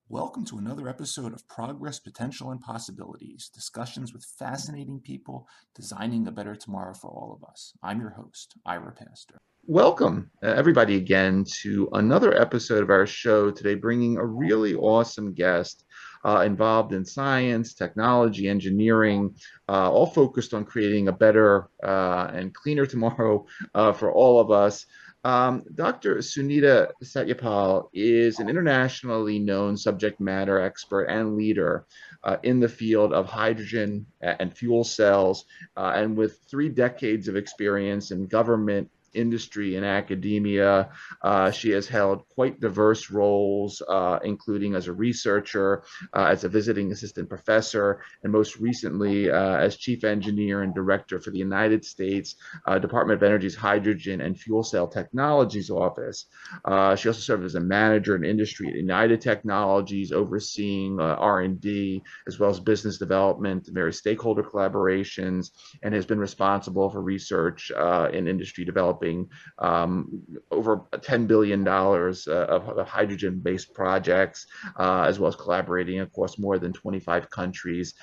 Welcome to another episode of Progress, Potential, and Possibilities, discussions with fascinating people designing a better tomorrow for all of us. I'm your host, Ira Pastor. Welcome, everybody, again to another episode of our show today, bringing a really awesome guest involved in science, technology, engineering, all focused on creating a better and cleaner tomorrow for all of us. Dr. Sunita Satyapal is an internationally known subject matter expert and leader in the field of hydrogen and fuel cells, and with 3 decades of experience in government, industry, and academia. She has held quite diverse roles, including as a researcher, as a visiting assistant professor, and most recently as chief engineer and director for the United States Department of Energy's Hydrogen and Fuel Cell Technologies Office. She also served as a manager in industry at United Technologies, overseeing R&D, as well as business development, various stakeholder collaborations, and has been responsible for research in industry developing over $10 billion of hydrogen-based projects, as well as collaborating across more than 25 countries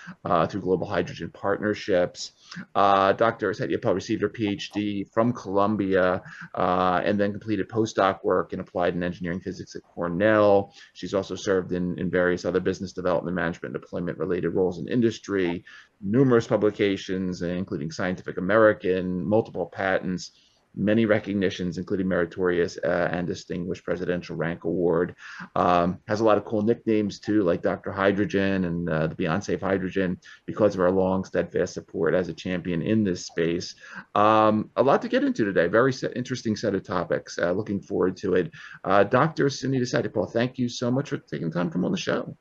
through global hydrogen partnerships. Dr. Satyapal received her Ph.D. from Columbia and then completed postdoc work in applied and engineering physics at Cornell. She's also served in various other business development, management, and deployment-related roles in industry, numerous publications, including Scientific American, multiple patents, many recognitions, including Meritorious and Distinguished Presidential Rank Award. Has a lot of cool nicknames too, like Dr. Hydrogen and the Beyonce of Hydrogen, because of our long, steadfast support as a champion in this space. A lot to get into today. Very interesting set of topics. Looking forward to it. Dr. Sunita Satyapal, thank you so much for taking the time to come on the show.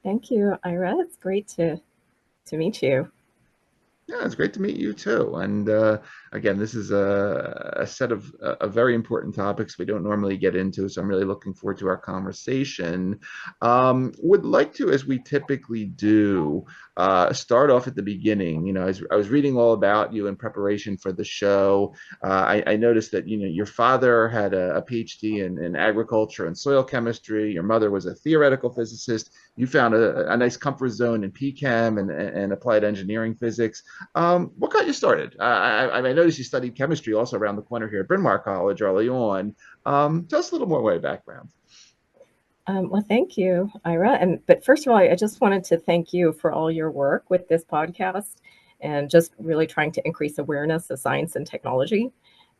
Thank you, Ira. It's great to meet you. Yeah, it's great to meet you too. And again, this is a set of very important topics we don't normally get into, so I'm really looking forward to our conversation. Would like to, as we typically do, start off at the beginning. You know, as I was reading all about you in preparation for the show, I noticed that your father had a PhD in agriculture and soil chemistry. Your mother was a theoretical physicist. You found a nice comfort zone in PChem and applied engineering physics. What got you started? I noticed you studied chemistry also around the corner here at Bryn Mawr College early on. Tell us a little more about your background. Well, thank you, Ira. But first of all, I just wanted to thank you for all your work with this podcast and just really trying to increase awareness of science and technology.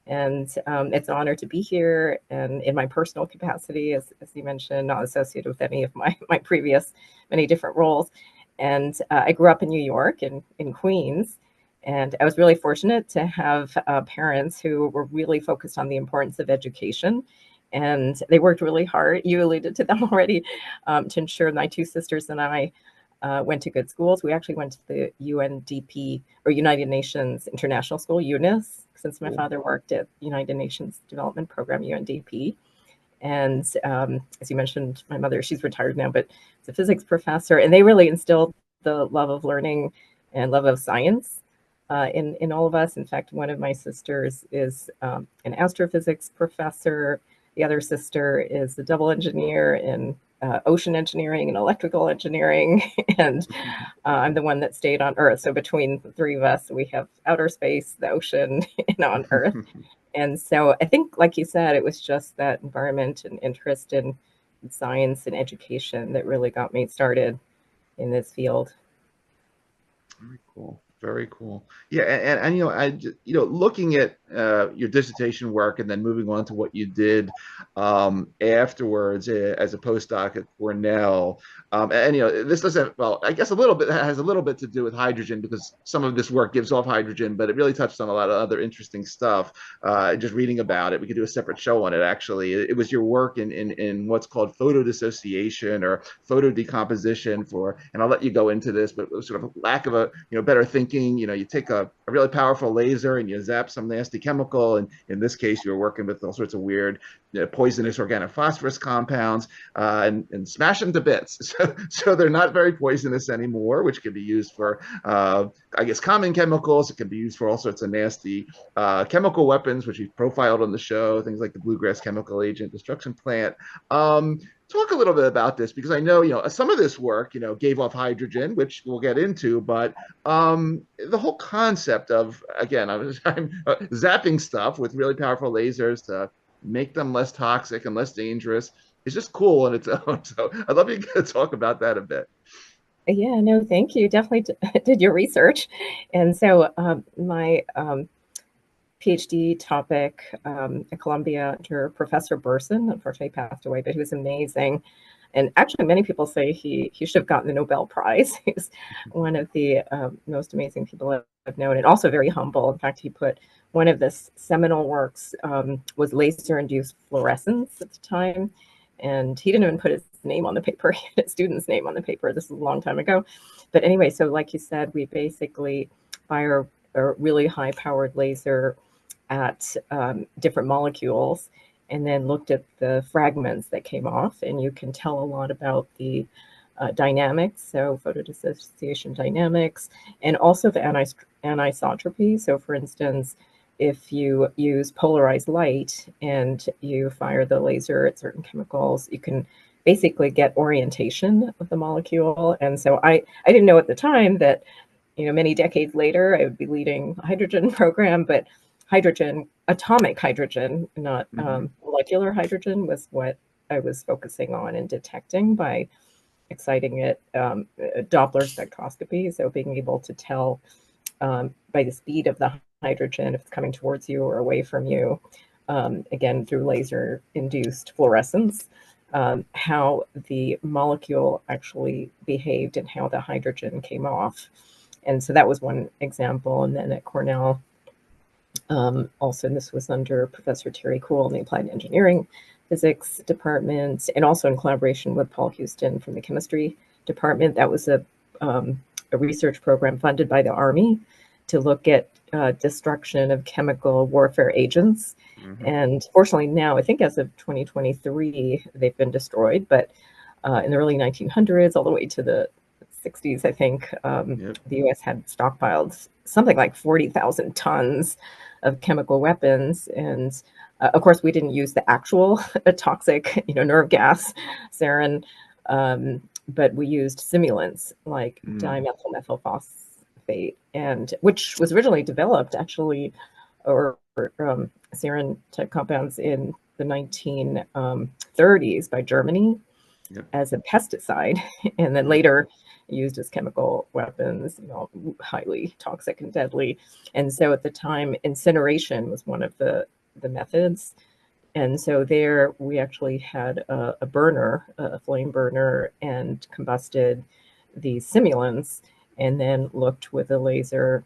And it's an honor to be here. And in my personal capacity, as you mentioned, not associated with any of my previous many different roles. And I grew up in New York, in Queens. And I was really fortunate to have parents who were really focused on the importance of education. And they worked really hard, you alluded to them already, to ensure my 2 sisters and I went to good schools. We actually went to the UNDP, or United Nations International School, UNIS, since my father worked at United Nations Development Program, UNDP. And as you mentioned, my mother, she's retired now, but is a physics professor. And they really instilled the love of learning and love of science in all of us. In fact, one of my sisters is an astrophysics professor. The other sister is a double engineer in ocean engineering and electrical engineering. And I'm the one that stayed on Earth. So between the 3 of us, we have outer space, the ocean, and on Earth. And so I think, like you said, it was just that environment and interest in science and education that really got me started in this field. Very cool. Very cool. Yeah, and looking at your dissertation work and then moving on to what you did afterwards as a postdoc at Cornell, and this doesn't, well, I guess a little bit has a little bit to do with hydrogen because some of this work gives off hydrogen, but it really touched on a lot of other interesting stuff. Just reading about it, we could do a separate show on it. Actually, it was your work in what's called photodissociation or photodecomposition and I'll let you go into this, but sort of lack of a better thinking. You take a really powerful laser and you zap some nasty chemical, and in this case, you were working with all sorts of weird poisonous organophosphorus compounds, and smash them to bits. So they're not very poisonous anymore, which can be used for, I guess, common chemicals. It can be used for all sorts of nasty chemical weapons, which we profiled on the show, things like the bluegrass chemical agent destruction plant. Talk a little bit about this because I know, some of this work, gave off hydrogen, which we'll get into, but the whole concept of, again, I'm zapping stuff with really powerful lasers to make them less toxic and less dangerous is just cool on its own. So I'd love you to talk about that a bit. Yeah, no, thank you. Definitely did your research. And so my Ph.D. topic at Columbia under Professor Burson, unfortunately passed away, but he was amazing. And actually, many people say he should have gotten the Nobel Prize. He's one of the most amazing people I've known, and also very humble. In fact, he put one of the seminal works was laser-induced fluorescence at the time, and he didn't even put his name on the paper. He had a student's name on the paper. This is a long time ago. But anyway, so like you said, we basically fire a really high-powered laser at different molecules and then looked at the fragments that came off, and you can tell a lot about the dynamics, so photodissociation dynamics, and also the anisotropy. So for instance, if you use polarized light and you fire the laser at certain chemicals, you can basically get orientation of the molecule. And so I didn't know at the time that, many decades later, I would be leading a hydrogen program, but hydrogen, atomic hydrogen, not molecular hydrogen, was what I was focusing on and detecting by exciting it Doppler spectroscopy. So being able to tell by the speed of the hydrogen if it's coming towards you or away from you, again through laser-induced fluorescence, how the molecule actually behaved and how the hydrogen came off. And so that was one example. And then at Cornell, also, this was under Professor Terry Kuhl in the Applied Engineering Physics Department, and also in collaboration with Paul Houston from the Chemistry Department. That was a research program funded by the Army to look at destruction of chemical warfare agents. And fortunately now, I think as of 2023, they've been destroyed, but in the early 1900s, all the way to the 60s, I think, the U.S. had stockpiled something like 40,000 tons of chemical weapons. And of course, we didn't use the actual toxic, nerve gas, sarin, but we used simulants like dimethyl methylphosphate, and which was originally developed actually, or sarin type compounds in the 1930s by Germany as a pesticide, and then later used as chemical weapons, highly toxic and deadly. And so at the time, incineration was one of the methods. And so there we actually had a burner, a flame burner, and combusted these simulants, and then looked with a laser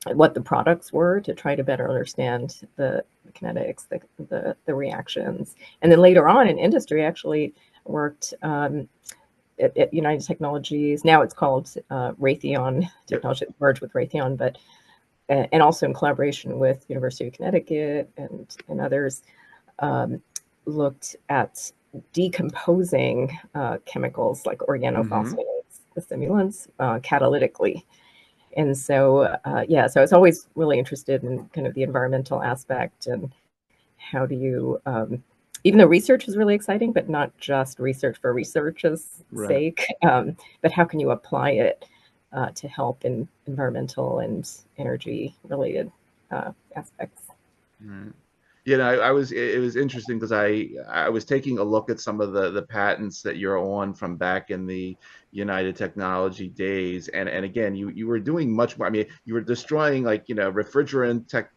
at what the products were to try to better understand the kinetics, the reactions. And then later on in industry, actually worked at United Technologies. Now it's called Raytheon Technology, merged with Raytheon, but and also in collaboration with University of Connecticut and others, looked at decomposing chemicals like organophosphates, the simulants, catalytically. And so, so I was always really interested in kind of the environmental aspect and how do you, even though research is really exciting, but not just research for research's sake, but how can you apply it to help in environmental and energy related aspects? it was interesting because I was taking a look at some of the patents that you're on from back in the United Technology days, and again, you were doing much more. I mean, you were destroying like, refrigerant tech,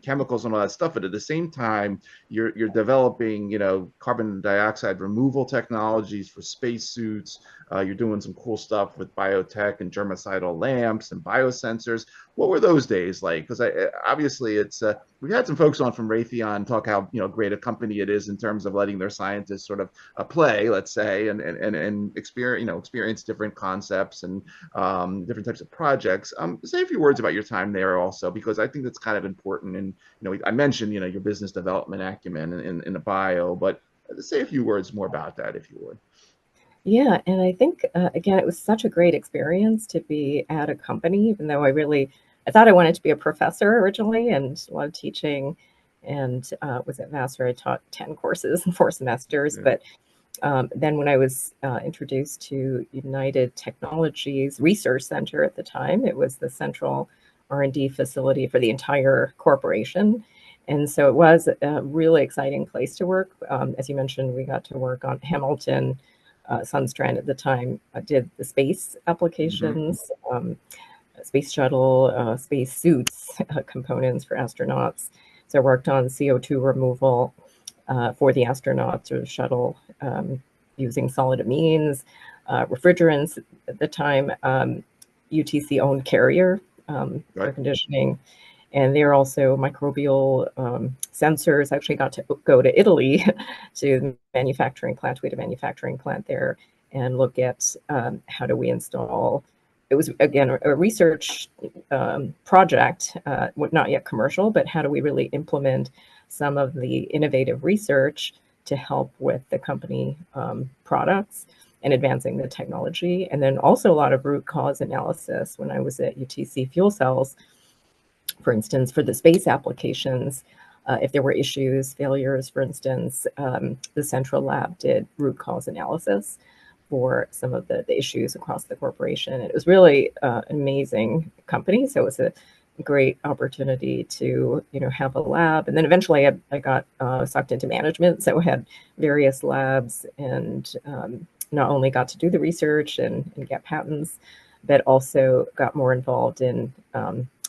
chemicals and all that stuff, but at the same time, you're developing, carbon dioxide removal technologies for spacesuits. You're doing some cool stuff with biotech and germicidal lamps and biosensors. What were those days like? Because obviously it's we've had some folks on from Raytheon talk how great a company it is in terms of letting their scientists sort of play, let's say, and experience different concepts and different types of projects. Say a few words about your time there also, because I think that's kind of important. And I mentioned your business development acumen in the bio, but say a few words more about that if you would. Yeah, and I think again, it was such a great experience to be at a company, even though I thought I wanted to be a professor originally and loved teaching, and was at Vassar. I taught 10 courses in 4 semesters, Yeah. but then when I was introduced to United Technologies Research Center at the time, it was the central R&D facility for the entire corporation. And so it was a really exciting place to work. As you mentioned, we got to work on Hamilton. Sunstrand at the time did the space Mm-hmm. applications, space shuttle, space suits, components for astronauts. So I worked on CO2 removal for the astronauts or the shuttle using solid amines, refrigerants at the time. UTC owned Carrier air Right. conditioning, and they're also microbial sensors. I actually got to go to Italy to the manufacturing plant. We had a manufacturing plant there and look at how do we install. It was again a research project, not yet commercial, but how do we really implement some of the innovative research to help with the company products and advancing the technology. And then also a lot of root cause analysis when I was at UTC Fuel Cells, for instance, for the space applications. If there were issues, failures, for instance, the central lab did root cause analysis for some of the issues across the corporation. It was really an amazing company. So it was a great opportunity to have a lab, and then eventually I got sucked into management, so I had various labs, and not only got to do the research and get patents, but also got more involved in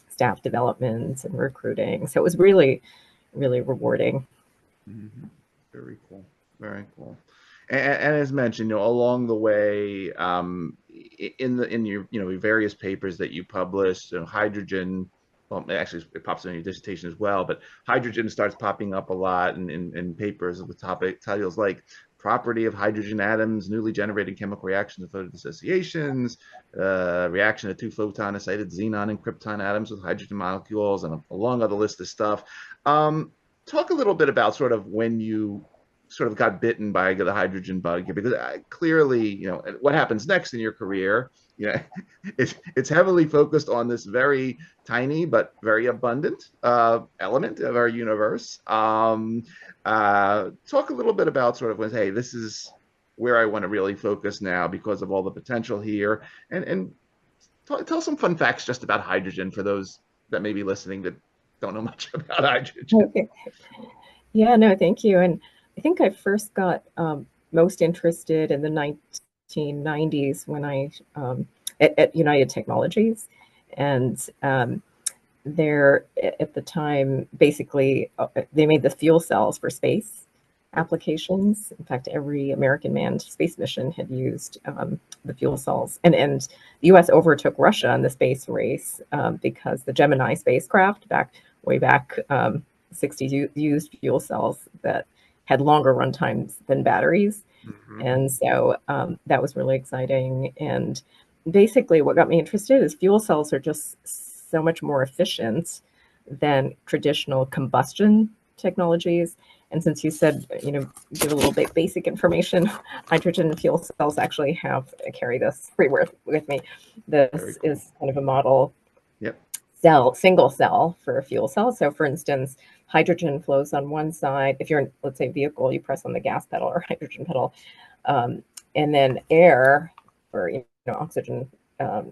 staff development and recruiting. So it was really, really rewarding. Mm-hmm. Very cool. Very cool. And as mentioned, along the way, in your your various papers that you published, hydrogen. Well, actually, it pops in your dissertation as well, but hydrogen starts popping up a lot in papers with topic titles like "Property of Hydrogen Atoms, Newly Generated Chemical Reactions of Photodissociations," "Reaction of two photon-excited xenon and krypton atoms with hydrogen molecules," and a long other list of stuff. Um, Talk a little bit about sort of when you sort of got bitten by the hydrogen bug, because clearly, what happens next in your career, you know, it's heavily focused on this very tiny but very abundant element of our universe. Talk a little bit about sort of when, hey, this is where I want to really focus now because of all the potential here, and tell some fun facts just about hydrogen for those that may be listening that don't know much about hydrogen. Okay. Yeah, no, thank you. And I think I first got most interested in the 1990s when at United Technologies. And there at the time, basically, they made the fuel cells for space applications. In fact, every American manned space mission had used the fuel cells. And the US overtook Russia in the space race because the Gemini spacecraft way back 60s used fuel cells that had longer run times than batteries. Mm-hmm. And so that was really exciting. And basically, what got me interested is fuel cells are just so much more efficient than traditional combustion technologies. And since you said, give a little bit basic information, hydrogen fuel cells actually carry this free with me. Very This cool. is kind of a model Yep. single cell for a fuel cell. So for instance, hydrogen flows on one side. If you're in, let's say, a vehicle, you press on the gas pedal or hydrogen pedal, and then air or oxygen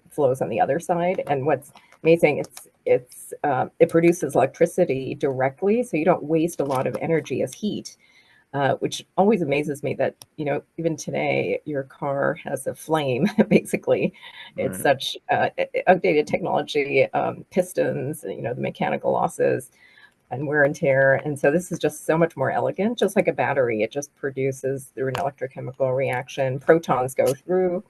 flows on the other side. And what's amazing. It produces electricity directly, so you don't waste a lot of energy as heat, which always amazes me that, even today, your car has a flame, basically. It's Right. such outdated technology, pistons, the mechanical losses and wear and tear. And so this is just so much more elegant, just like a battery. It just produces through an electrochemical reaction. Protons go through,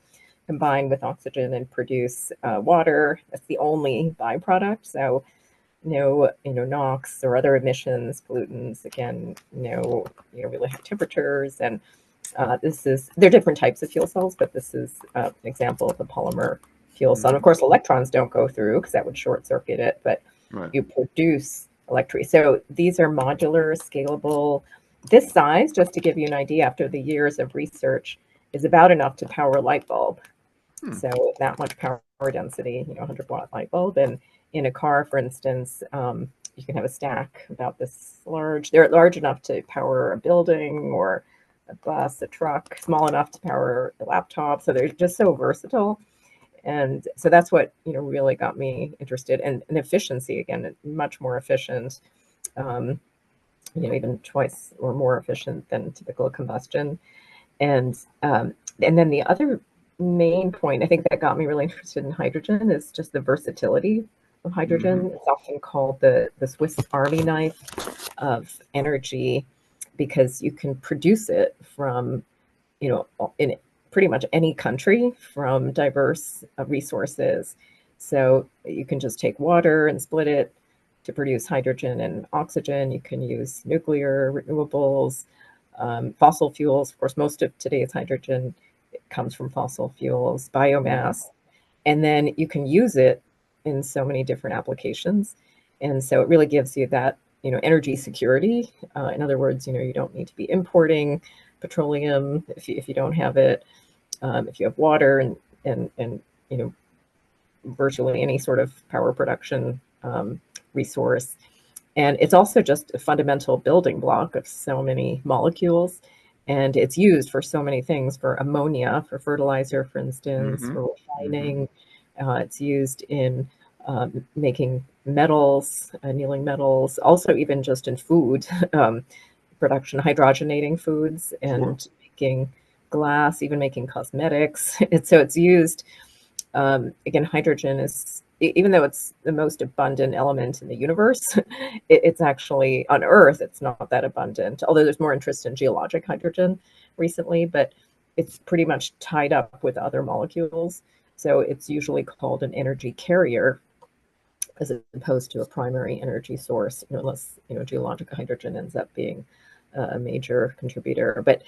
combine with oxygen and produce water. That's the only byproduct. So no, NOx or other emissions, pollutants. Again, really high temperatures. And there are different types of fuel cells, but this is an example of the polymer fuel cell. And of course, electrons don't go through because that would short circuit it, but Right. you produce electricity. So these are modular, scalable. This size, just to give you an idea, after the years of research, is about enough to power a light bulb. So that much power density, 100-watt light bulb. And in a car, for instance, you can have a stack about this large. They're large enough to power a building or a bus, a truck, small enough to power a laptop. So they're just so versatile. And so that's what, really got me interested. And efficiency, again, much more efficient, even twice or more efficient than typical combustion. And then the other main point I think that got me really interested in hydrogen is just the versatility of hydrogen. It's often called the Swiss Army knife of energy because you can produce it from, in pretty much any country from diverse resources. So you can just take water and split it to produce hydrogen and oxygen. You can use nuclear, renewables, fossil fuels. Of course, most of today's hydrogen comes from fossil fuels, biomass, and then you can use it in so many different applications. And so it really gives you that, energy security. In other words, you don't need to be importing petroleum if you don't have it. If you have water and virtually any sort of power production resource. And it's also just a fundamental building block of so many molecules. And it's used for so many things, for ammonia, for fertilizer, for instance, for refining. It's used in making metals, annealing metals, also even just in food production, hydrogenating foods and making glass, even making cosmetics. So it's used, again, hydrogen is, even though it's the most abundant element in the universe, it's actually on Earth, it's not that abundant, although there's more interest in geologic hydrogen recently, but it's pretty much tied up with other molecules. So it's usually called an energy carrier as opposed to a primary energy source, unless, geologic hydrogen ends up being a major contributor. But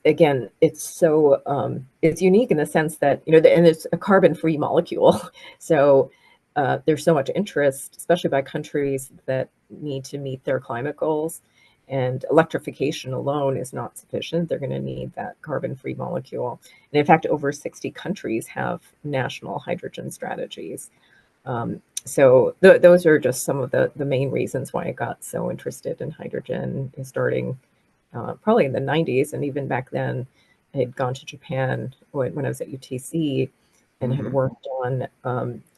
again, it's unique in the sense that, and it's a carbon-free molecule. So there's so much interest, especially by countries that need to meet their climate goals. And electrification alone is not sufficient. They're going to need that carbon-free molecule. And in fact, over 60 countries have national hydrogen strategies. So those are just some of the main reasons why I got so interested in hydrogen, starting probably in the 90s. And even back then, I had gone to Japan when I was at UTC and had worked on,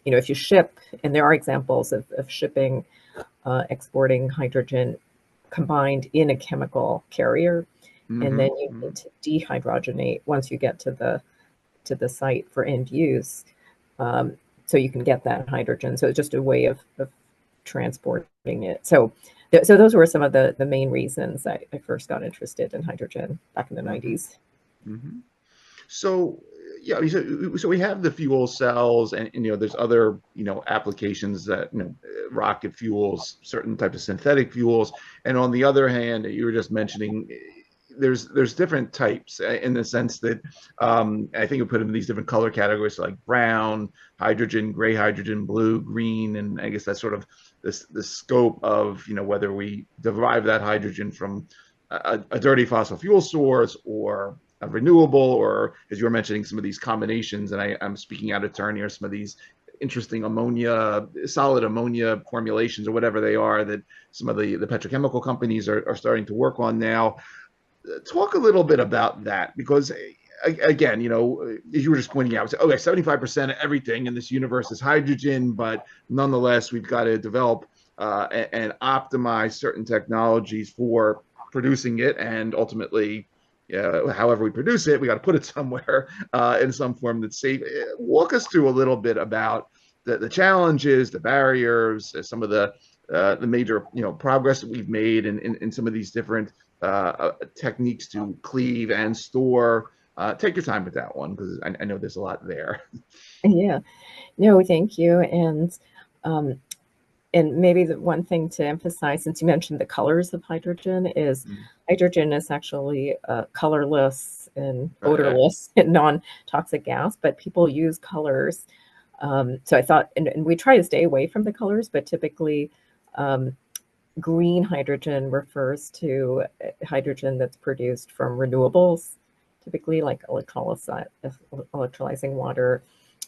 if you ship, and there are examples of shipping, exporting hydrogen combined in a chemical carrier, and then you need to dehydrogenate once you get to the site for end use. So you can get that hydrogen. So it's just a way of transporting it. So those were some of the main reasons I first got interested in hydrogen back in the 90s. So, yeah, so we have the fuel cells, and there's other applications that rocket fuels, certain types of synthetic fuels, and on the other hand, you were just mentioning there's different types in the sense that I think we put them in these different color categories, so like brown, hydrogen, gray hydrogen, blue, green, and I guess that's sort of the scope of whether we derive that hydrogen from a dirty fossil fuel source or a renewable, or as you were mentioning, some of these combinations, and I'm speaking out of turn here, some of these interesting solid ammonia formulations or whatever they are that some of the petrochemical companies are starting to work on now. Talk a little bit about that, because again, as you were just pointing out, okay, 75% of everything in this universe is hydrogen, but nonetheless, we've got to develop and optimize certain technologies for producing it, and ultimately, however we produce it, we got to put it somewhere in some form that's safe. Walk us through a little bit about the challenges, the barriers, some of the major progress that we've made in some of these different techniques to cleave and store. Take your time with that one, because I know there's a lot there. Yeah, no, thank you. And maybe the one thing to emphasize, since you mentioned the colors of hydrogen, is hydrogen is actually colorless and odorless and non-toxic gas, but people use colors. So I thought, and we try to stay away from the colors, but typically green hydrogen refers to hydrogen that's produced from renewables, typically like electrolyzing water.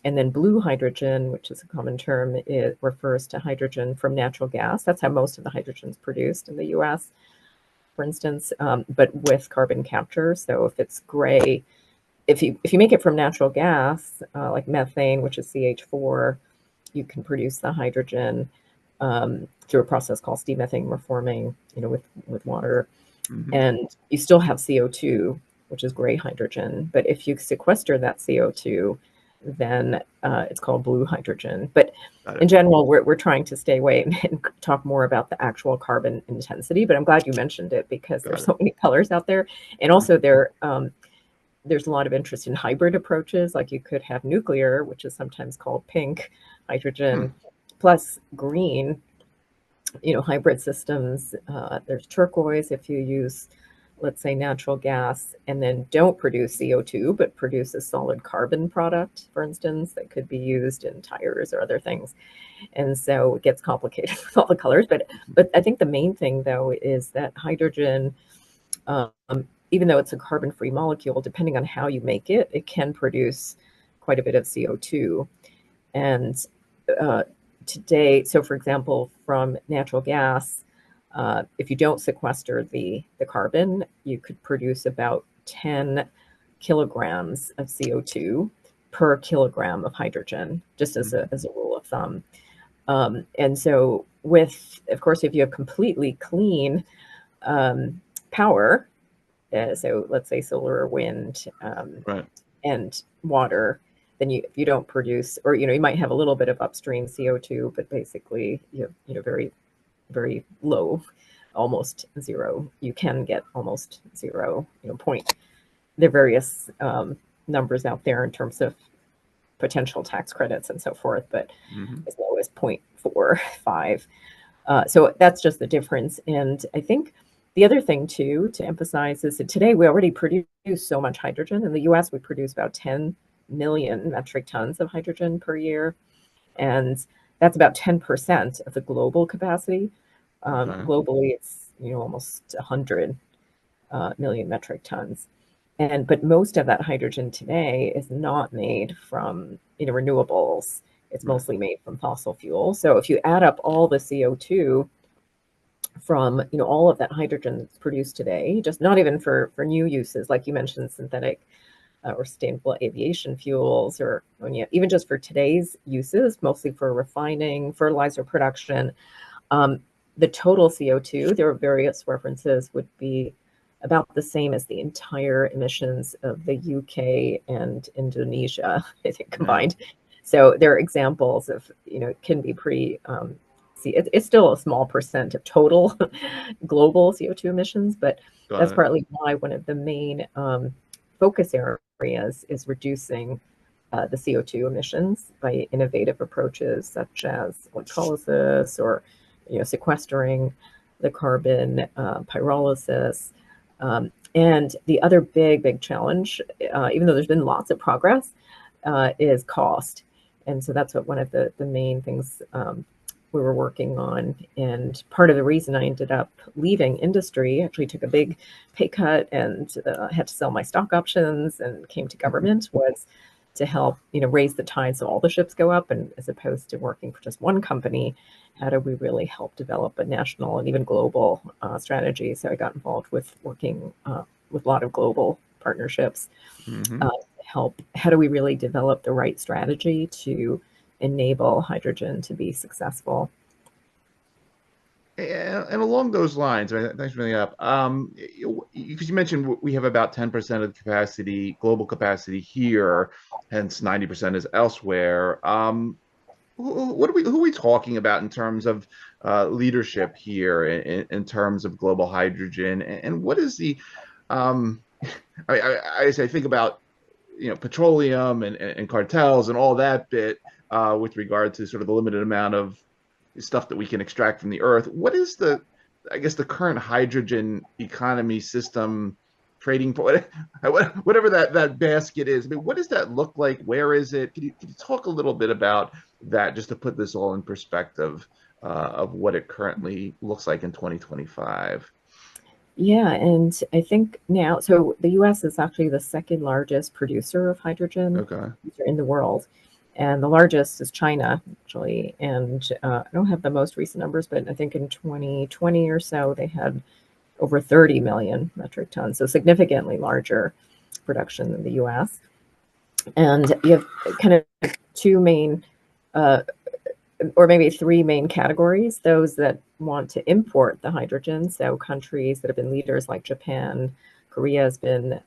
And then blue hydrogen, which is a common term, it refers to hydrogen from natural gas. That's how most of the hydrogen is produced in the US, for instance, but with carbon capture. So if it's gray, if you make it from natural gas, like methane, which is CH4, you can produce the hydrogen through a process called steam methane reforming, with water. And you still have CO2, which is gray hydrogen. But if you sequester that CO2, then it's called blue hydrogen. But in general, we're trying to stay away and talk more about the actual carbon intensity. But I'm glad you mentioned it, because there's so many colors out there. And also there's a lot of interest in hybrid approaches. Like you could have nuclear, which is sometimes called pink hydrogen, plus green, hybrid systems. There's turquoise if you use, let's say, natural gas and then don't produce CO2, but produce a solid carbon product, for instance, that could be used in tires or other things. And so it gets complicated with all the colors. But I think the main thing, though, is that hydrogen, even though it's a carbon-free molecule, depending on how you make it, it can produce quite a bit of CO2. And today, so for example, from natural gas, if you don't sequester the carbon, you could produce about 10 kilograms of CO2 per kilogram of hydrogen, just as a rule of thumb. And so of course, if you have completely clean power, so let's say solar or wind, and water, then you don't produce, or you might have a little bit of upstream CO2, but basically you have very, very low, almost zero. You can get almost zero. There are various numbers out there in terms of potential tax credits and so forth, but as low as 0.45. So that's just the difference. And I think the other thing, too, to emphasize is that today we already produce so much hydrogen. In the US, we produce about 10 million metric tons of hydrogen per year. And that's about 10% of the global capacity. Globally, it's almost 100 million metric tons. But most of that hydrogen today is not made from renewables. It's mostly made from fossil fuel. So if you add up all the CO2 from all of that hydrogen that's produced today, just not even for new uses, like you mentioned, synthetic or sustainable aviation fuels, or even just for today's uses, mostly for refining, fertilizer production, the total CO2, there are various references, would be about the same as the entire emissions of the UK and Indonesia, I think, combined. So there are examples of, it can be pretty, it's still a small percent of total global CO2 emissions, but that's partly why one of the main focus areas is reducing the CO2 emissions by innovative approaches such as electrolysis, or sequestering the carbon, pyrolysis. And the other big challenge, even though there's been lots of progress, is cost. And so that's what one of the main things we were working on. And part of the reason I ended up leaving industry, actually took a big pay cut and had to sell my stock options and came to government, was to help raise the tide so all the ships go up. And as opposed to working for just one company, how do we really help develop a national and even global strategy? So I got involved with working with a lot of global partnerships. Mm-hmm. Help, how do we really develop the right strategy to enable hydrogen to be successful? And along those lines, right, thanks for bringing it up. Because you mentioned we have about 10% of the capacity, global capacity here, hence 90% is elsewhere. Who are we talking about in terms of leadership here in terms of global hydrogen? And what is the, um, I think about, petroleum and cartels and all that bit with regard to sort of the limited amount of stuff that we can extract from the earth. What is I guess, the current hydrogen economy system trading for whatever that basket is? I mean, what does that look like? Where is it? Can you talk a little bit about that just to put this all in perspective of what it currently looks like in 2025? Yeah, and I think now, so the US is actually the second largest producer of hydrogen Okay. in the world. And the largest is China, actually. And I don't have the most recent numbers, but I think in 2020 or so, they had over 30 million metric tons, so significantly larger production than the US. And you have kind of two main or maybe three main categories: those that want to import the hydrogen, so countries that have been leaders like Japan, Korea has been,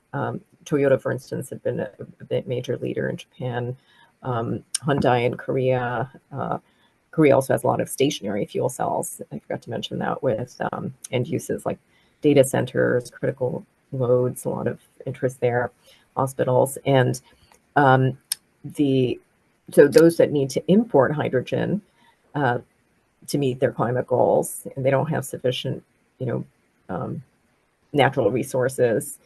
Toyota, for instance, had been a major leader in Japan, Hyundai in Korea. Korea also has a lot of stationary fuel cells. I forgot to mention that, with end uses like data centers, critical loads, a lot of interest there, hospitals. And the so those that need to import hydrogen to meet their climate goals, and they don't have sufficient, natural resources,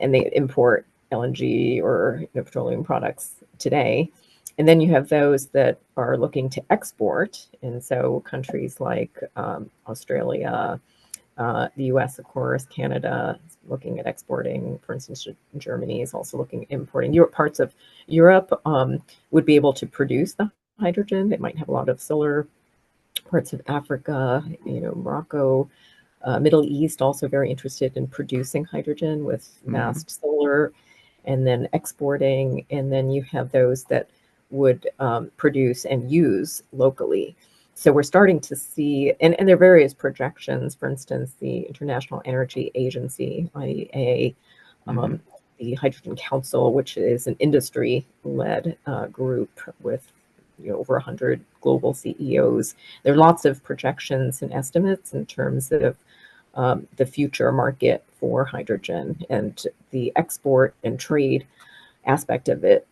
and they import LNG or petroleum products today. And then you have those that are looking to export, and so countries like Australia, the US, of course, Canada is looking at exporting. For instance, Germany is also looking at importing. Parts of Europe would be able to produce the hydrogen. They might have a lot of solar. Parts of Africa, Morocco, Middle East, also very interested in producing hydrogen with Mm-hmm. massed solar and then exporting. And then you have those that would produce and use locally. So we're starting to see, and there are various projections. For instance, the International Energy Agency, IEA, Mm-hmm. the Hydrogen Council, which is an industry-led group with over 100 global CEOs. There are lots of projections and estimates in terms of the future market for hydrogen, and the export and trade aspect of it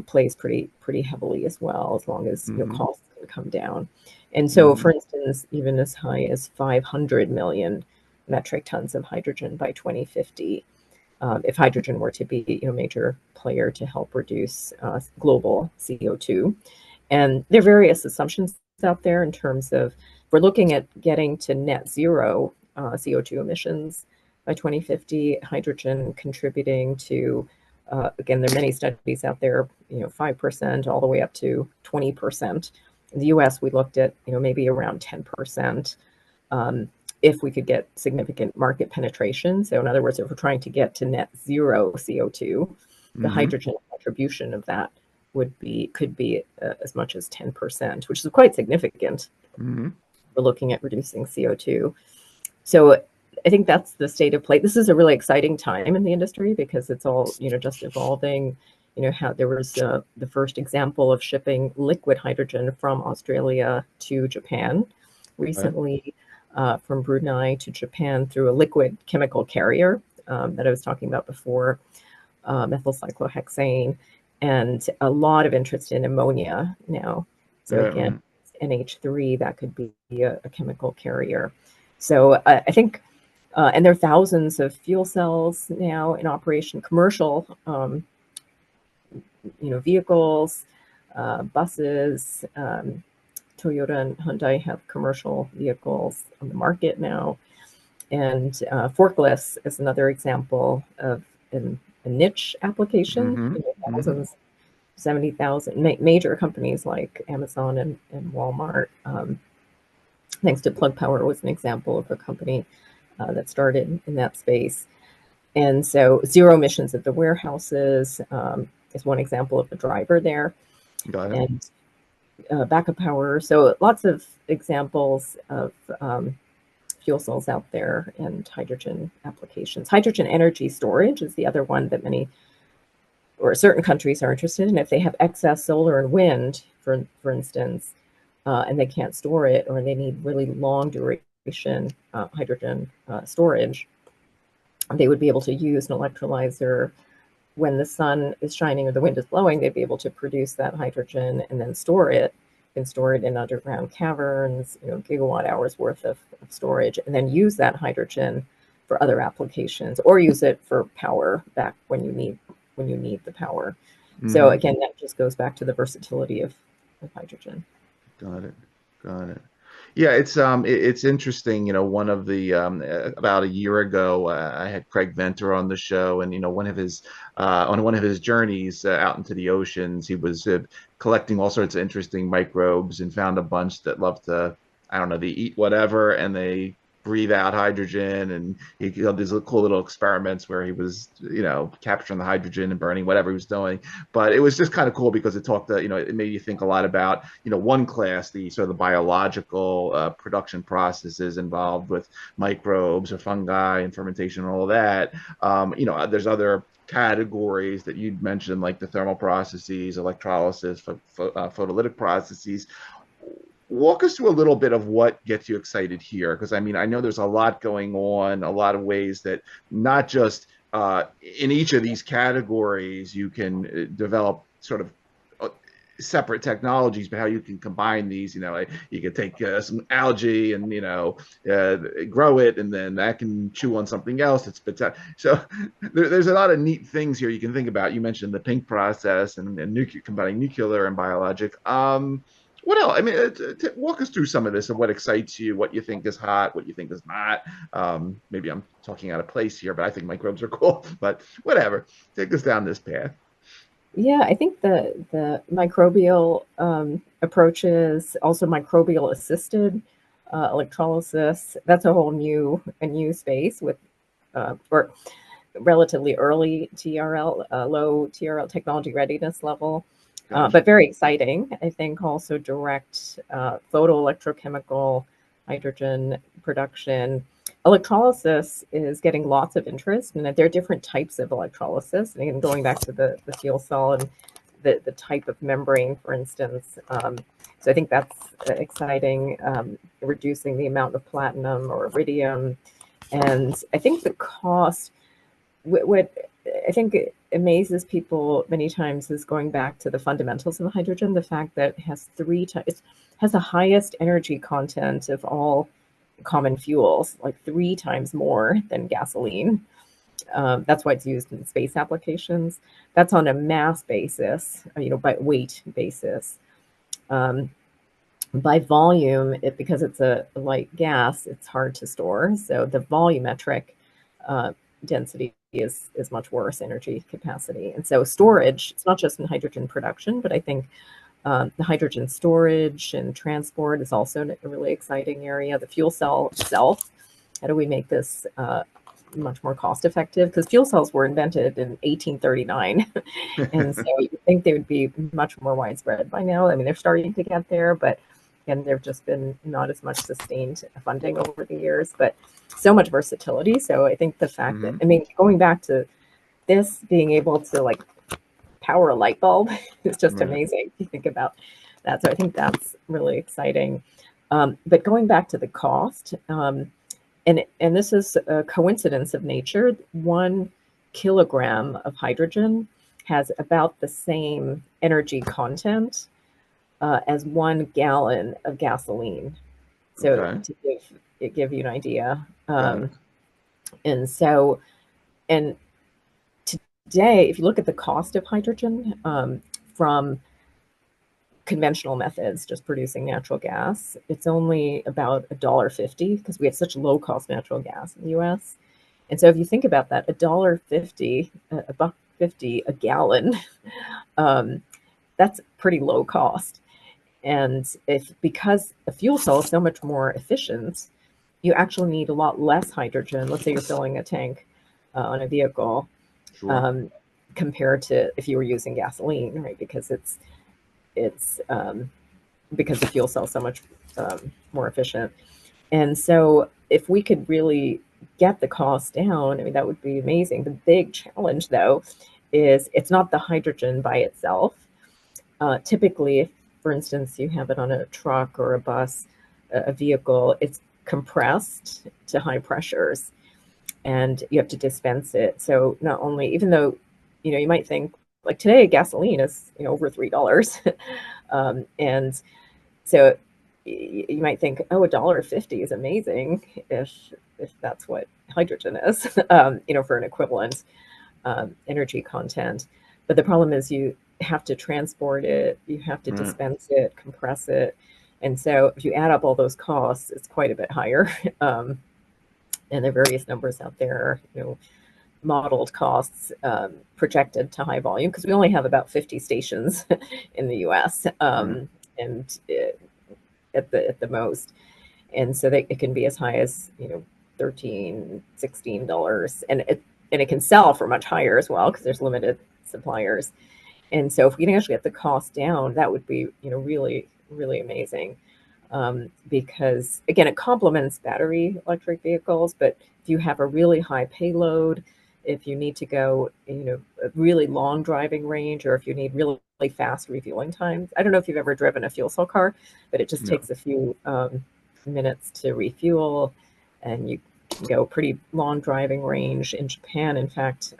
plays pretty heavily as well, as long as Mm-hmm. costs can come down. And so, Mm-hmm. for instance, even as high as 500 million metric tons of hydrogen by 2050, if hydrogen were to be a major player to help reduce global CO2. And there are various assumptions out there in terms of, we're looking at getting to net zero CO2 emissions by 2050, hydrogen contributing to, again, there are many studies out there, 5% all the way up to 20%. In the US, we looked at, maybe around 10%. If we could get significant market penetration. So in other words, if we're trying to get to net zero CO2, the Mm-hmm. hydrogen contribution of that could be as much as 10%, which is quite significant. Mm-hmm. We're looking at reducing CO2. So I think that's the state of play. This is a really exciting time in the industry because it's all, just evolving. How there was the first example of shipping liquid hydrogen from Australia to Japan Right. recently, from Brunei to Japan through a liquid chemical carrier that I was talking about before, methyl cyclohexane, and a lot of interest in ammonia now. So Right. again, Right. NH3, that could be a chemical carrier. So I think, and there are thousands of fuel cells now in operation, commercial, vehicles, buses. Toyota and Hyundai have commercial vehicles on the market now. And forklifts is another example of a niche application. Mm-hmm. Mm-hmm. Thousands, 70,000 major companies like Amazon and Walmart. Thanks to Plug Power was an example of a company that started in that space. And so zero emissions at the warehouses is one example of the driver there. Got it. And backup power. So lots of examples of fuel cells out there and hydrogen applications. Hydrogen energy storage is the other one that many or certain countries are interested in. If they have excess solar and wind, for instance, and they can't store it, or they need really long duration hydrogen storage, they would be able to use an electrolyzer. When the sun is shining or the wind is blowing, they'd be able to produce that hydrogen and then store it. You can store it in underground caverns, gigawatt hours worth of storage, and then use that hydrogen for other applications, or use it for power back when you need the power. Mm-hmm. So again, that just goes back to the versatility of hydrogen. Got it. Yeah, it's interesting. One of the about a year ago, I had Craig Venter on the show, and on one of his journeys out into the oceans, he was collecting all sorts of interesting microbes and found a bunch that love to, I don't know, they eat whatever and they breathe out hydrogen, and he did these cool little experiments where he was, capturing the hydrogen and burning whatever he was doing. But it was just kind of cool because it talked, it made you think a lot about, one class, the sort of the biological production processes involved with microbes or fungi and fermentation and all of that. There's other categories that you'd mentioned, like the thermal processes, electrolysis, photolytic processes. Walk us through a little bit of what gets you excited here, because I know there's a lot going on, a lot of ways that not just in each of these categories you can develop sort of separate technologies, but how you can combine these. You could take some algae and grow it, and then that can chew on something else. So there's a lot of neat things here you can think about. You mentioned the pink process and combining nuclear and biologic. What else? Walk us through some of this and what excites you, what you think is hot, what you think is not. Maybe I'm talking out of place here, but I think microbes are cool. But whatever, take us down this path. Yeah, I think the microbial approaches, also microbial assisted electrolysis, that's a whole new space with or relatively early TRL, low TRL technology readiness level. Gotcha. But very exciting. I think also direct photoelectrochemical hydrogen production. Electrolysis is getting lots of interest, and there are different types of electrolysis. And again, going back to the fuel cell and the type of membrane, for instance. So I think that's exciting, reducing the amount of platinum or iridium. And I think the cost, what I think amazes people many times is going back to the fundamentals of the hydrogen, the fact that it has it has the highest energy content of all common fuels, like 3 times more than gasoline. That's why it's used in space applications. That's on a mass basis, by weight basis. By volume, because it's a light gas, it's hard to store. So the volumetric density is much worse, energy capacity. And so storage, it's not just in hydrogen production, but I think the hydrogen storage and transport is also a really exciting area. The fuel cell itself, how do we make this much more cost effective? Because fuel cells were invented in 1839. And so you think they would be much more widespread by now. They're starting to get there, but again, there've just been not as much sustained funding over the years, but so much versatility. So I think the fact that, going back to this being able to power a light bulb is just amazing if you think about that. So I think that's really exciting. But going back to the cost, and this is a coincidence of nature, 1 kilogram of hydrogen has about the same energy content as 1 gallon of gasoline. So to give you an idea. And so, and today, if you look at the cost of hydrogen from conventional methods, just producing natural gas, it's only about $1.50 because we have such low cost natural gas in the US. And so if you think about that, $1.50, $1.50 a gallon, that's pretty low cost. And because a fuel cell is so much more efficient, you actually need a lot less hydrogen. Let's say you're filling a tank on a vehicle, Sure. compared to if you were using gasoline, right? Because it's because the fuel cell is so much more efficient. And so if we could really get the cost down, I mean, that would be amazing. The big challenge, though, is it's not the hydrogen by itself. Typically, if, for instance, you have it on a truck or a bus, a vehicle, it's compressed to high pressures and you have to dispense it. So not only, even though, you might think like today, gasoline is, over $3. And so you might think, oh, $1.50 is amazing if that's what hydrogen is, for an equivalent energy content. But the problem is you have to transport it, you have to Right. dispense it, compress it. And so if you add up all those costs, it's quite a bit higher. And there are various numbers out there, modeled costs projected to high volume because we only have about 50 stations in the US, Right. and at the most. And so it can be as high as, $13, $16, and it can sell for much higher as well because there's limited suppliers. And so if we can actually get the cost down, that would be, really, really amazing. Because again, it complements battery electric vehicles, but if you have a really high payload, if you need to go, a really long driving range, or if you need really fast refueling times. I don't know if you've ever driven a fuel cell car, but it just No. takes a few minutes to refuel, and you can go pretty long driving range. In Japan, in fact,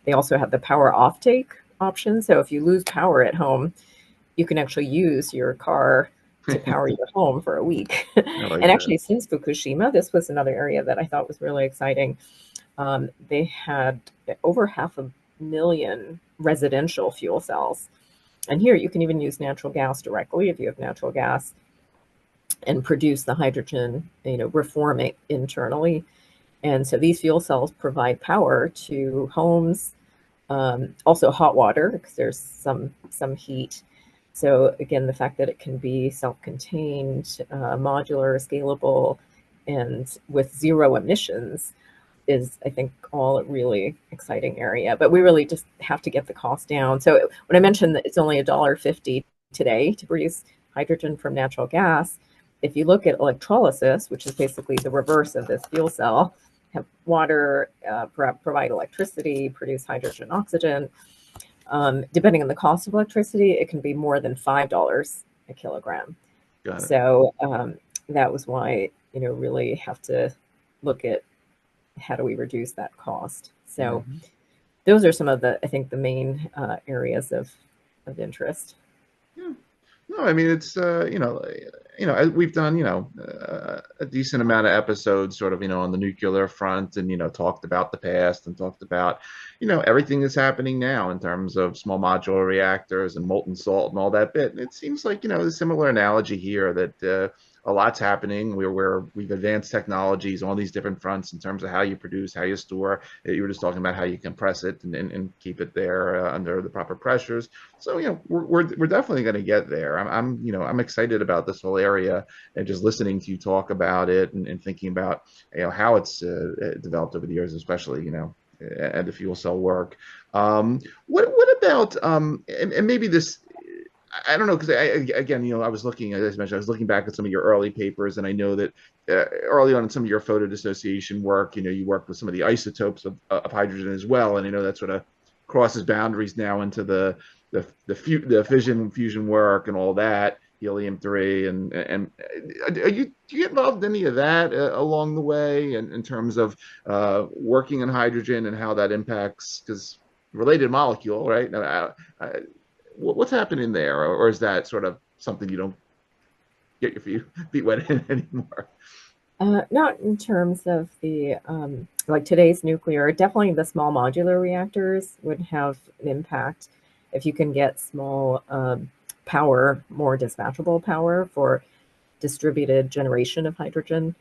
they also have the power offtake option. So if you lose power at home, you can actually use your car to power your home for a week. I like And that. actually, since Fukushima, this was another area that I thought was really exciting. They had over 500,000 residential fuel cells. And here you can even use natural gas directly if you have natural gas and produce the hydrogen, reform it internally. And so these fuel cells provide power to homes, also hot water because there's some heat. So again, the fact that it can be self-contained, modular, scalable, and with zero emissions is, I think, all a really exciting area. But we really just have to get the cost down. So when I mentioned that it's only $1.50 today to produce hydrogen from natural gas, if you look at electrolysis, which is basically the reverse of this fuel cell, have water, provide electricity, produce hydrogen, oxygen. Depending on the cost of electricity, it can be more than $5 a kilogram. Got it. So that was why, really have to look at how do we reduce that cost. So Hmm. those are some of the, I think, the main areas of interest. Yeah. No, I mean it's we've done a decent amount of episodes sort of on the nuclear front and talked about the past and talked about everything that's happening now in terms of small modular reactors and molten salt and all that bit. And it seems like a similar analogy here that a lot's happening. We've advanced technologies on these different fronts in terms of how you produce, how you store. You were just talking about how you compress it and keep it there under the proper pressures. So we're definitely going to get there. I'm excited about this whole area and just listening to you talk about it and thinking about how it's developed over the years, especially and the fuel cell work. What about and maybe this I don't know because again, I was looking, as I mentioned, I was looking back at some of your early papers, and I know that early on in some of your photodissociation work, you worked with some of the isotopes of hydrogen as well, and I know that sort of crosses boundaries now into the fission fusion work and all that, helium-3, and do you get involved in any of that along the way, and in terms of working on hydrogen and how that impacts because related molecule, right? What's happening there, or is that sort of something you don't get your feet wet in anymore? Not in terms of the like today's nuclear. Definitely, the small modular reactors would have an impact if you can get small power, more dispatchable power for distributed generation of hydrogen.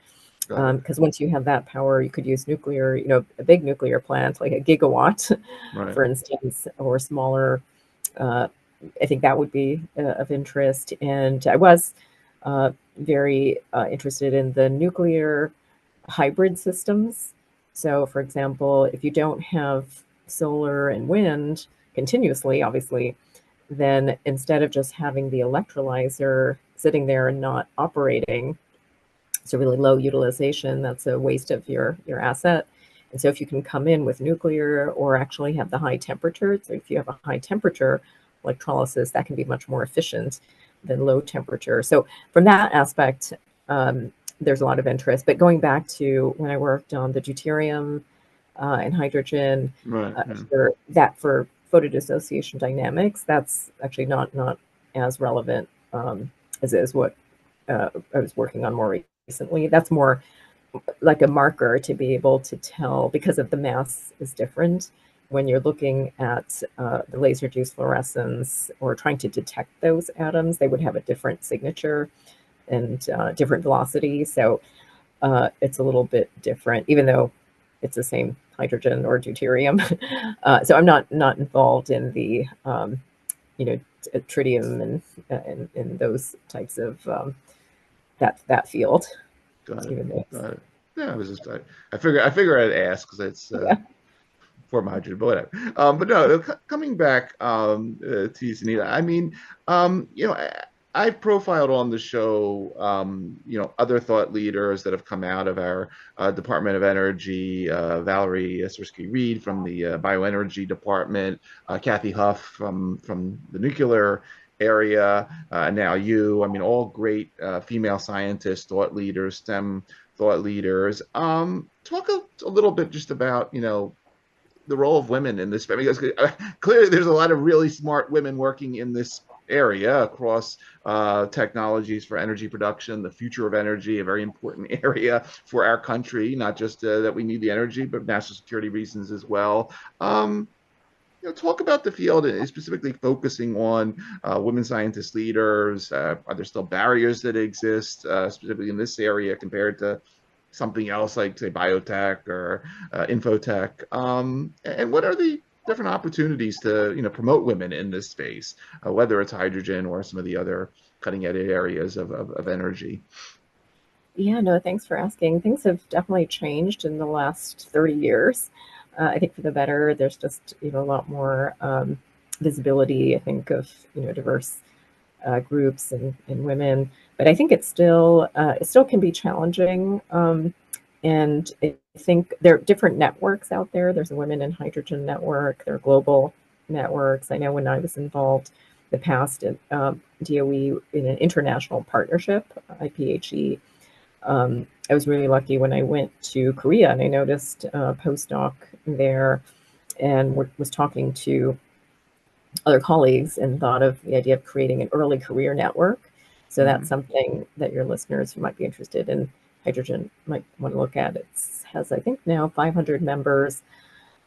Got it. Because once you have that power, you could use nuclear, a big nuclear plant like a gigawatt, Right. for instance, or smaller. Uh, I think that would be of interest. And I was very interested in the nuclear hybrid systems. So, for example, if you don't have solar and wind continuously, obviously, then instead of just having the electrolyzer sitting there and not operating, it's a really low utilization. That's a waste of your asset. And so if you can come in with nuclear or actually have the high temperature, so if you have a high temperature electrolysis, that can be much more efficient than low temperature. So from that aspect, there's a lot of interest. But going back to when I worked on the deuterium and hydrogen, Right. Yeah. for photodissociation dynamics, that's actually not as relevant as is what I was working on more recently. That's more like a marker to be able to tell, because of the mass is different. When you're looking at the laser-induced fluorescence or trying to detect those atoms, they would have a different signature and different velocity. So it's a little bit different, even though it's the same hydrogen or deuterium. So I'm not involved in the tritium and those types of that field. Got it. Even though Got it. Yeah, I figure I'd ask because it's yeah. form hydrogen, but whatever. But no, coming back to you, Sunita. I mean, I've profiled on the show, other thought leaders that have come out of our Department of Energy. Valerie Swirsky-Reed from the Bioenergy Department, Kathy Huff from the nuclear area. Now you, I mean, all great female scientists, thought leaders, STEM thought leaders. Talk a little bit just about, the role of women in this, because clearly there's a lot of really smart women working in this area across technologies for energy production, the future of energy, a very important area for our country, not just that we need the energy, but national security reasons as well. Talk about the field and specifically focusing on women scientist leaders. Are there still barriers that exist specifically in this area compared to something else like, say, biotech or infotech? And what are the different opportunities to, promote women in this space, whether it's hydrogen or some of the other cutting edge areas of energy? Yeah, no, thanks for asking. Things have definitely changed in the last 30 years. I think for the better. There's just a lot more visibility, I think, of diverse groups and women. But I think it still can be challenging. And I think there are different networks out there. There's a Women in Hydrogen network. There are global networks. I know when I was involved the past at DOE in an international partnership, Ph.D. I was really lucky when I went to Korea and I noticed a postdoc there and was talking to other colleagues and thought of the idea of creating an early career network. So that's Mm-hmm. something that your listeners who might be interested in hydrogen might want to look at. It has, I think, now 500 members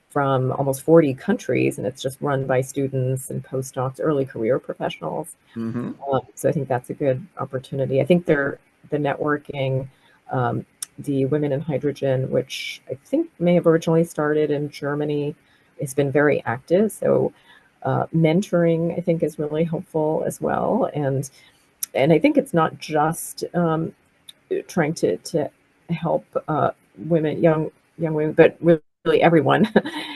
from almost 40 countries, and it's just run by students and postdocs, early career professionals. Mm-hmm. So I think that's a good opportunity. I think the networking, the Women in Hydrogen, which I think may have originally started in Germany, has been very active. So mentoring, I think, is really helpful as well. And I think it's not just trying to help women, young women, but really everyone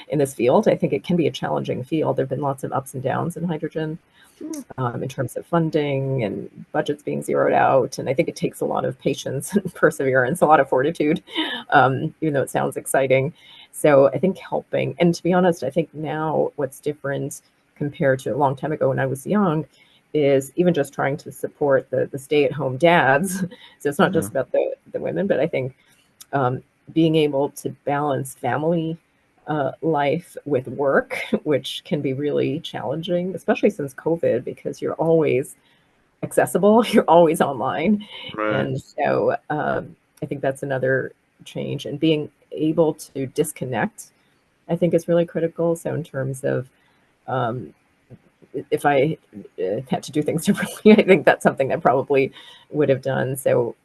in this field. I think it can be a challenging field. There have been lots of ups and downs in hydrogen Sure. in terms of funding and budgets being zeroed out. And I think it takes a lot of patience and perseverance, a lot of fortitude, even though it sounds exciting. So I think helping, and to be honest, I think now what's different compared to a long time ago when I was young is even just trying to support the stay-at-home dads. So it's not Yeah. just about the women, but I think being able to balance family life with work, which can be really challenging, especially since COVID, because you're always accessible, you're always online. Right. And so I think that's another change. And being able to disconnect, I think, is really critical. So, in terms of um, if I had to do things differently, I think that's something I probably would have done. So,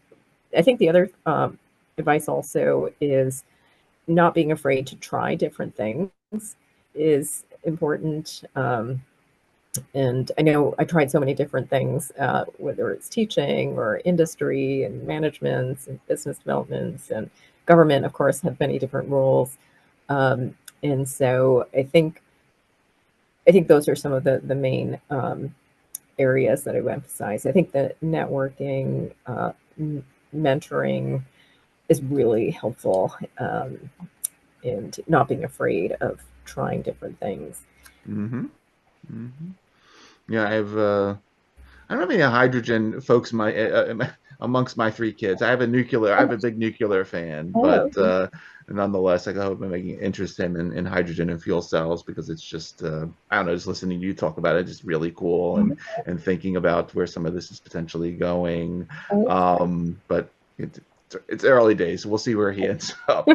I think the other advice also is not being afraid to try different things is important. And I know I tried so many different things, whether it's teaching or industry and management and business development and government, of course, have many different roles. And so I think those are some of the main areas that I would emphasize. I think that networking, mentoring is really helpful, and not being afraid of trying different things. Mm-hmm. Mm-hmm. Yeah, I don't have any hydrogen folks amongst my three kids. I have a big nuclear fan, Oh, but nonetheless, I hope I'm making interest in hydrogen and fuel cells because it's just I don't know, just listening to you talk about it, just really cool and thinking about where some of this is potentially going. okay. But it's early days, so we'll see where he ends up.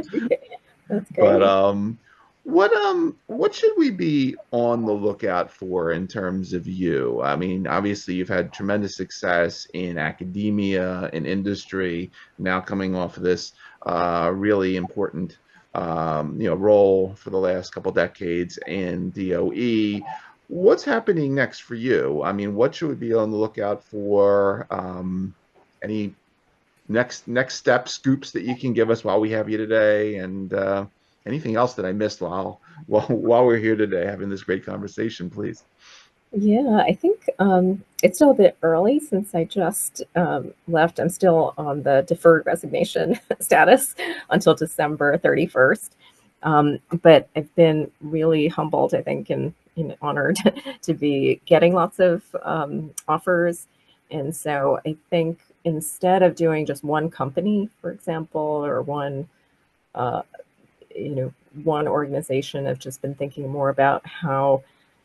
That's But great. what should we be on the lookout for in terms of you? I mean, obviously you've had tremendous success in academia, in industry, now coming off of this really important role for the last couple decades in DOE. What's happening next for you? I mean, what should we be on the lookout for? Any next step scoops that you can give us while we have you today, and anything else that I missed while we're here today having this great conversation, please. Yeah, I think it's still a bit early since I just left. I'm still on the deferred resignation status until December 31st. But I've been really humbled, I think, and honored to be getting lots of offers. And so I think instead of doing just one company, for example, or uh, one organization, I've just been thinking more about how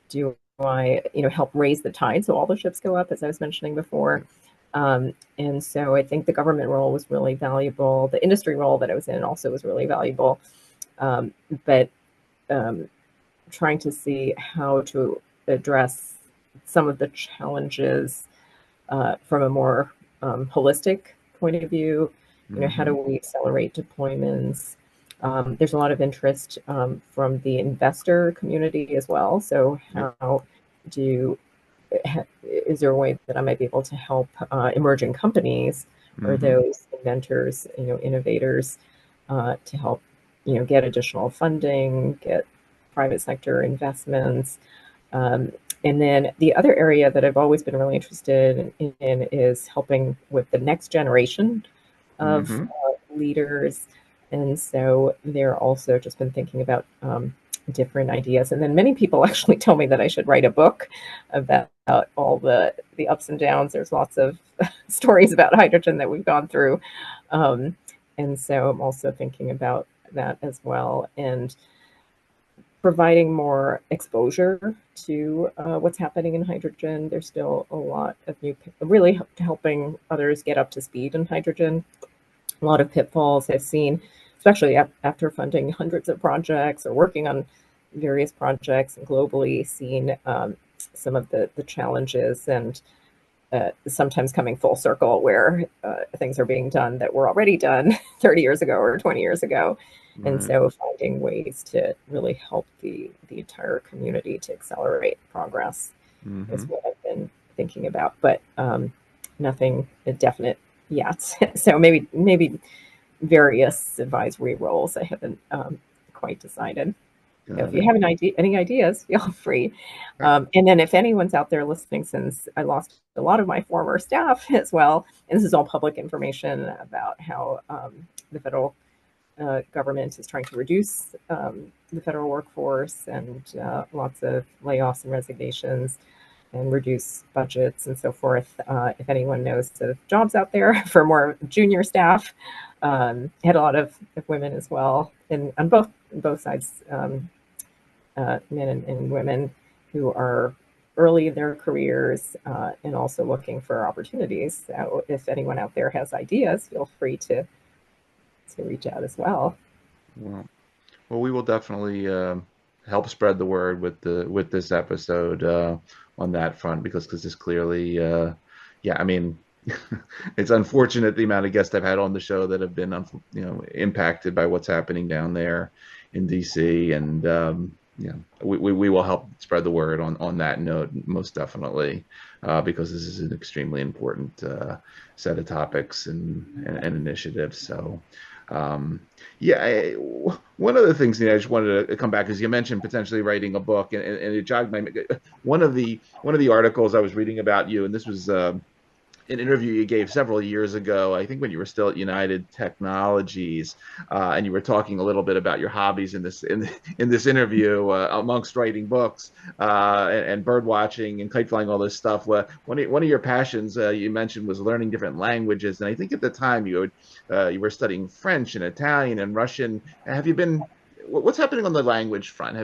do I, help raise the tide so all the ships go up, as I was mentioning before. And so I think the government role was really valuable. The industry role that I was in also was really valuable. But um, trying to see how to address some of the challenges from a more holistic point of view. How do Hmm. we accelerate deployments? There's a lot of interest from the investor community as well. So Yep. how do is there a way that I might be able to help emerging companies or Hmm. those inventors, innovators, to help, get additional funding, get private sector investments, um, and then the other area that I've always been really interested in is helping with the next generation of Hmm. leaders. And so they're also just been thinking about different ideas. And then many people actually tell me that I should write a book about all the ups and downs. There's lots of stories about hydrogen that we've gone through. Um, and so I'm also thinking about that as well. And providing more exposure to what's happening in hydrogen. There's still a lot of really helping others get up to speed in hydrogen. A lot of pitfalls I've seen, especially after funding hundreds of projects or working on various projects and globally, seen some of the challenges and sometimes coming full circle where things are being done that were already done 30 years ago or 20 years ago. And Right. so finding ways to really help the entire community to accelerate progress is Hmm. what I've been thinking about, but nothing definite yet. So maybe various advisory roles. I haven't quite decided. So if Got you it. have any ideas, feel free. Uh, And then if anyone's out there listening, since I lost a lot of my former staff as well, and this is all public information about how the federal government is trying to reduce the federal workforce and lots of layoffs and resignations and reduce budgets and so forth. If anyone knows of jobs out there for more junior staff, had a lot of women as well, and on both sides, men and women who are early in their careers and also looking for opportunities. So if anyone out there has ideas, feel free to reach out as well. well, well, we will definitely help spread the word with this episode on that front because this clearly, yeah, I mean, it's unfortunate the amount of guests I've had on the show that have been, impacted by what's happening down there in DC, and Yeah, we will help spread the word on that note, most definitely, because this is an extremely important set of topics and initiatives. So, um, yeah, one of the things I just wanted to come back is you mentioned potentially writing a book, and it jogged my one of the articles I was reading about you, and this was an interview you gave several years ago, I think when you were still at United Technologies, and you were talking a little bit about your hobbies in this interview, amongst writing books, and bird watching and kite flying, all this stuff. One of your passions, you mentioned, was learning different languages, and I think at the time you were studying French and Italian and Russian. Have you been What's happening on the language front?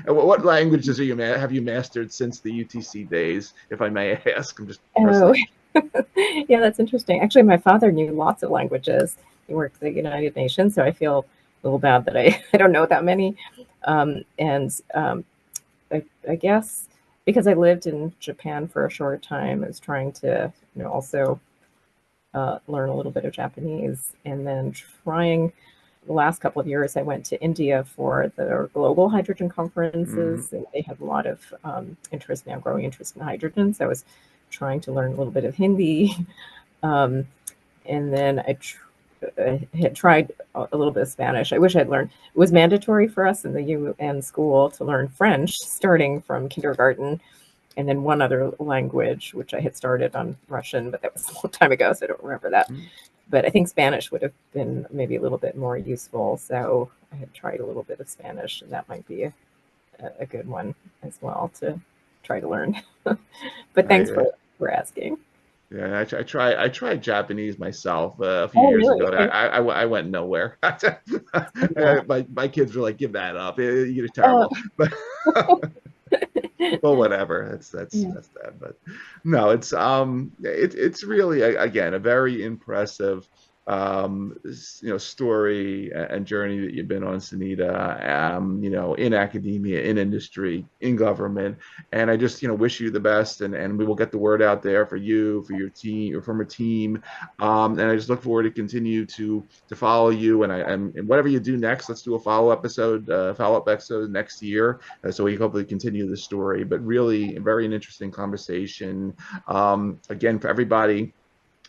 What languages have you mastered since the UTC days, if I may ask? I'm just Oh, personally. yeah, that's interesting. Actually, my father knew lots of languages. He worked at the United Nations, so I feel a little bad that I don't know that many. And I guess because I lived in Japan for a short time, I was trying to, also learn a little bit of Japanese, and then trying the last couple of years, I went to India for the global hydrogen Mhm. conferences. And they have a lot of interest now, growing interest in hydrogen. So I was trying to learn a little bit of Hindi. Um, and then I had tried a little bit of Spanish. I wish I'd learned. It was mandatory for us in the UN school to learn French starting from kindergarten, and then one other language, which I had started on Russian, but that was a long time ago, so I don't remember that. But I think Spanish would have been maybe a little bit more useful. So I had tried a little bit of Spanish, and that might be a good one as well to try to learn. But thanks I for asking. Yeah, I tried Japanese myself a few Oh, years really? ago. Okay. I went nowhere. Yeah. My kids were like, "Give that up. You're Oh, terrible." But well, whatever. yeah. That's that. But no, it's really, again, a very impressive story and journey that you've been on, Sunita. In academia, in industry, in government, and I just wish you the best, and we will get the word out there for you, for your team, or from a team. And I just look forward to continue to follow you, and whatever you do next, let's do a follow up episode next year, so we hopefully continue the story. But really, very an interesting conversation. Again, for everybody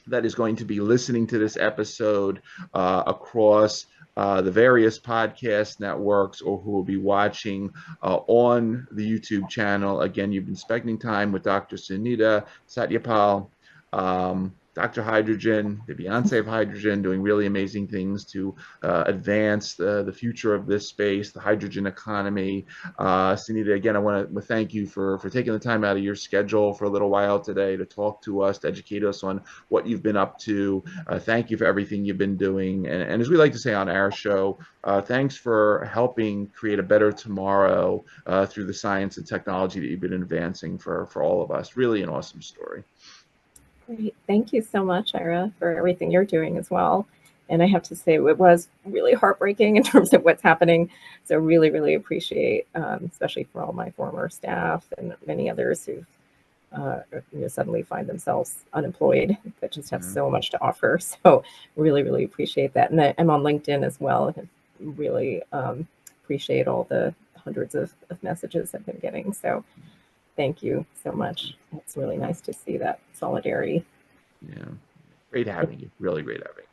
that is going to be listening to this episode across the various podcast networks, or who will be watching on the YouTube channel. Again, you've been spending time with Dr. Sunita Satyapal, Dr. Hydrogen, the Beyonce of hydrogen, doing really amazing things to advance the future of this space, the hydrogen economy. Sunita, again, I want to thank you for taking the time out of your schedule for a little while today to talk to us, to educate us on what you've been up to. Thank you for everything you've been doing. And as we like to say on our show, thanks for helping create a better tomorrow through the science and technology that you've been advancing for all of us. Really an awesome story. Great. Thank you so much, Ira, for everything you're doing as well. And I have to say, it was really heartbreaking in terms of what's happening. So really, really appreciate, especially for all my former staff and many others who suddenly find themselves unemployed, but just have Yeah. so much to offer. So really, really appreciate that. And I'm on LinkedIn as well. And really appreciate all the hundreds of messages I've been getting. So thank you so much. It's really nice to see that solidarity. Yeah. Great having you. Really great having you.